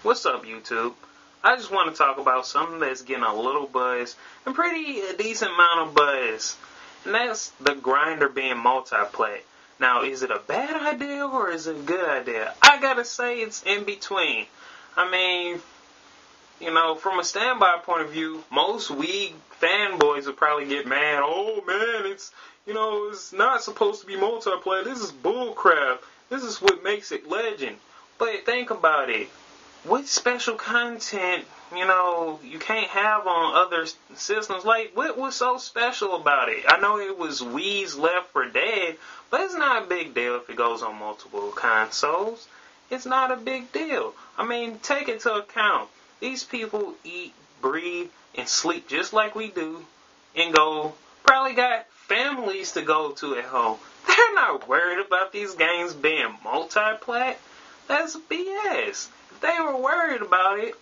What's up, YouTube? I just want to talk about something that's getting a little buzz, and a decent amount of buzz, and that's the grinder being multiplat. Now, is it a bad idea or is it a good idea? I gotta say it's in between. I mean, from a standby point of view, most Wii fanboys would probably get mad. Oh man, it's not supposed to be multiplayer. This is bullcrap. This is what makes it legend. But think about it. What special content, you can't have on other systems? Like, what was so special about it? I know it was Wii's Left 4 Dead, but it's not a big deal if it goes on multiple consoles. It's not a big deal. I mean, take into account. These people eat, breathe, and sleep just like we do, and probably got families to go to at home. They're not worried about these games being multiplat. That's BS. If they were worried about it,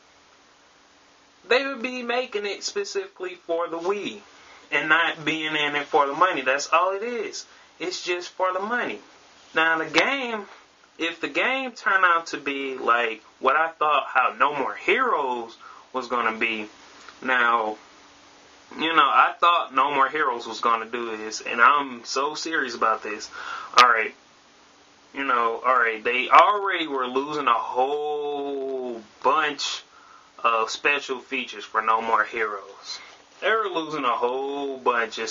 they would be making it specifically for the Wii and not being in it for the money. That's all it is. It's just for the money. Now, if the game turned out to be like what I thought how No More Heroes was going to be, now, I thought No More Heroes was going to do this, and I'm so serious about this. Alright, they already were losing a whole bunch of special features for No More Heroes. They were losing a whole bunch of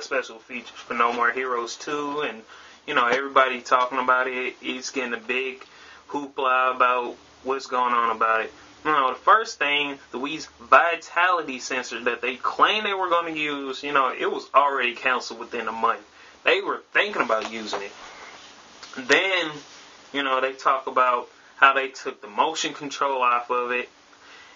special features for No More Heroes 2, and everybody talking about it. It's getting a big hoopla about what's going on about it. The first thing, the Wii's vitality sensor that they claimed they were going to use, it was already canceled within a month. They were thinking about using it. Then, they talk about how they took the motion control off of it.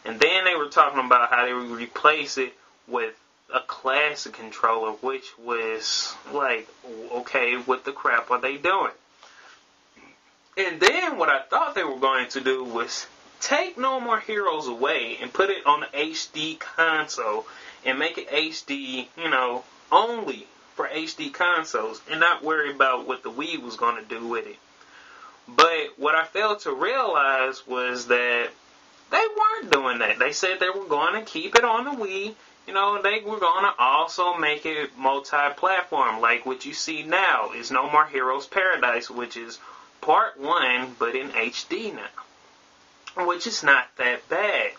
And then they were talking about how they would replace it with a classic controller, which was like, okay, what the crap are they doing? And then what I thought they were going to do was take No More Heroes away and put it on the HD console and make it HD, only for HD consoles and not worry about what the Wii was going to do with it. But what I failed to realize was that they weren't doing that. They said they were going to keep it on the Wii. They were going to also make it multi-platform, like what you see now is No More Heroes Paradise, which is part 1, but in HD now, which is not that bad.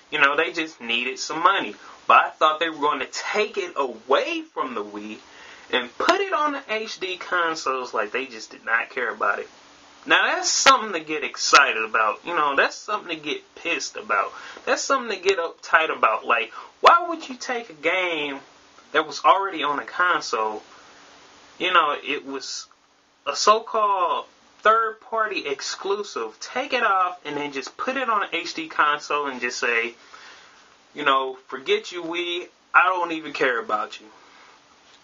They just needed some money. But I thought they were going to take it away from the Wii and put it on the HD consoles like they just did not care about it. Now, that's something to get excited about. That's something to get pissed about. That's something to get uptight about. Like, why would you take a game that was already on a console? It was a so-called third-party exclusive. Take it off and then just put it on an HD console and just say, forget you, Wii. I don't even care about you.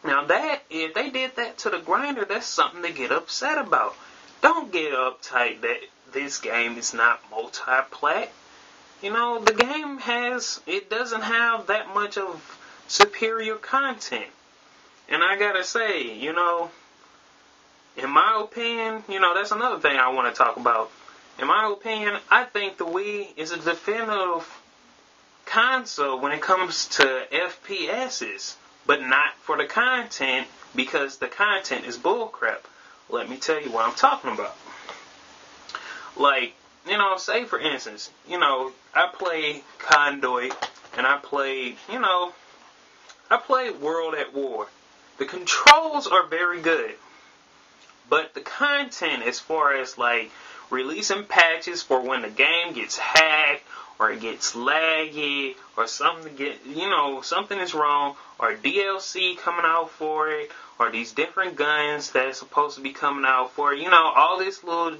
Now, if they did that to the grinder, that's something to get upset about. Don't get uptight that this game is not multiplat. The game doesn't have that much of superior content. And I gotta say, in my opinion, that's another thing I want to talk about. In my opinion, I think the Wii is a definitive console when it comes to FPSs, but not for the content, because the content is bullcrap. Let me tell you what I'm talking about. Like, say for instance, I play Conduit, and I played World at War. The controls are very good, but the content as far as like releasing patches for when the game gets hacked, or it gets laggy, or something is wrong, or DLC coming out for it, or these different guns that's supposed to be coming out for it, all this little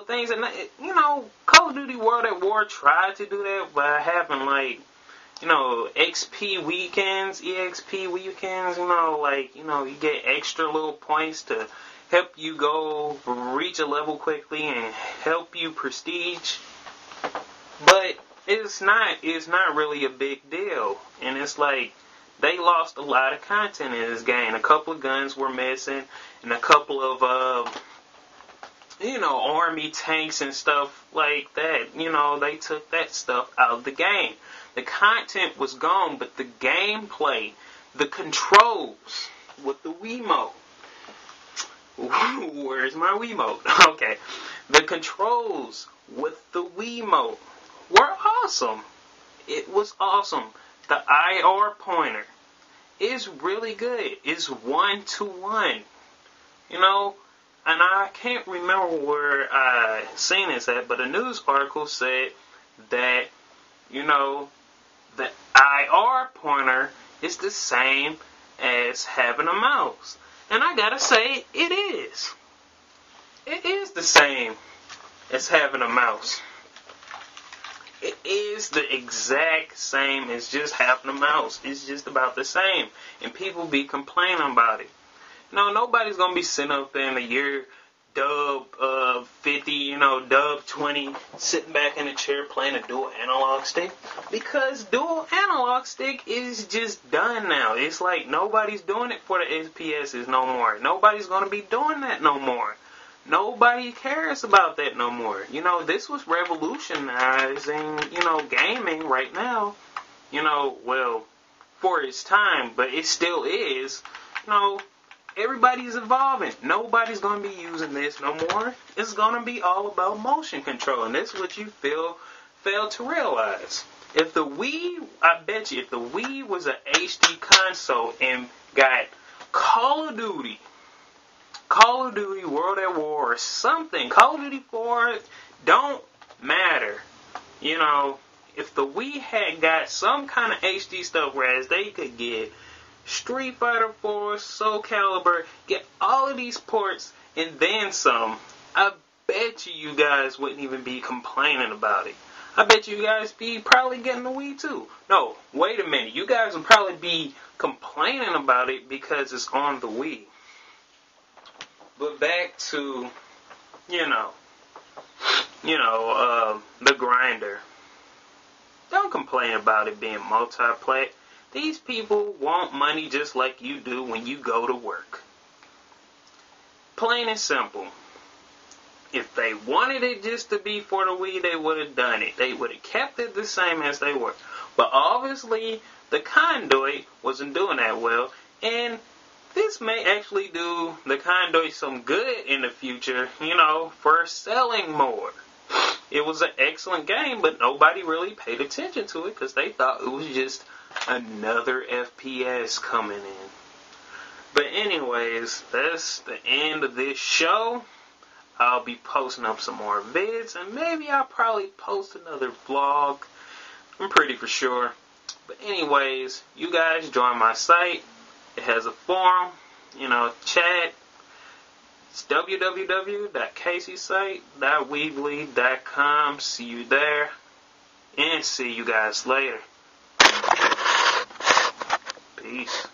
things. And, Call of Duty World at War tried to do that by having, EXP weekends, you get extra little points to help you go reach a level quickly and help you prestige. But it's not really a big deal. And it's like, they lost a lot of content in this game. A couple of guns were missing, and a couple of army tanks and stuff like that. They took that stuff out of the game. The content was gone, but the gameplay, the controls with the Wiimote. Where's my Wiimote? Okay. The controls with the Wiimote were awesome. It was awesome. The IR pointer is really good. It's 1-to-1. And I can't remember where I seen this at, but a news article said that, the IR pointer is the same as having a mouse. And I gotta say, it is. It is the same as having a mouse. It is the exact same as just having a mouse. It's just about the same. And people be complaining about it. Nobody's going to be sitting up in a year dub 50, dub 20, sitting back in a chair playing a dual analog stick. Because dual analog stick is just done now. It's like nobody's doing it for the SPSs no more. Nobody's going to be doing that no more. Nobody cares about that no more. This was revolutionizing, gaming right now. For its time, but it still is. Everybody's evolving. Nobody's going to be using this no more. It's going to be all about motion control. And that's what you fail to realize. If the Wii, I bet you, if the Wii was an HD console and got Call of Duty World at War or something, Call of Duty 4, don't matter. If the Wii had got some kind of HD stuff, whereas they could get Street Fighter 4, Soul Calibur, get all of these ports and then some, I bet you guys wouldn't even be complaining about it. I bet you guys be probably getting the Wii too. No, wait a minute. You guys would probably be complaining about it because it's on the Wii. But back to, the grinder. Don't complain about it being Multiplat. These people want money just like you do when you go to work. Plain and simple. If they wanted it just to be for the Wii, they would have done it. They would have kept it the same as they were. But obviously, the conduit wasn't doing that well. And this may actually do the conduit some good in the future, for selling more. It was an excellent game, but nobody really paid attention to it because they thought it was just another FPS coming in. But anyways, that's the end of this show. I'll be posting up some more vids, and maybe I'll probably post another vlog. I'm pretty for sure. But anyways, you guys join my site. It has a forum, chat. It's www.caseysite.weebly.com. See you there, and see you guys later. Peace.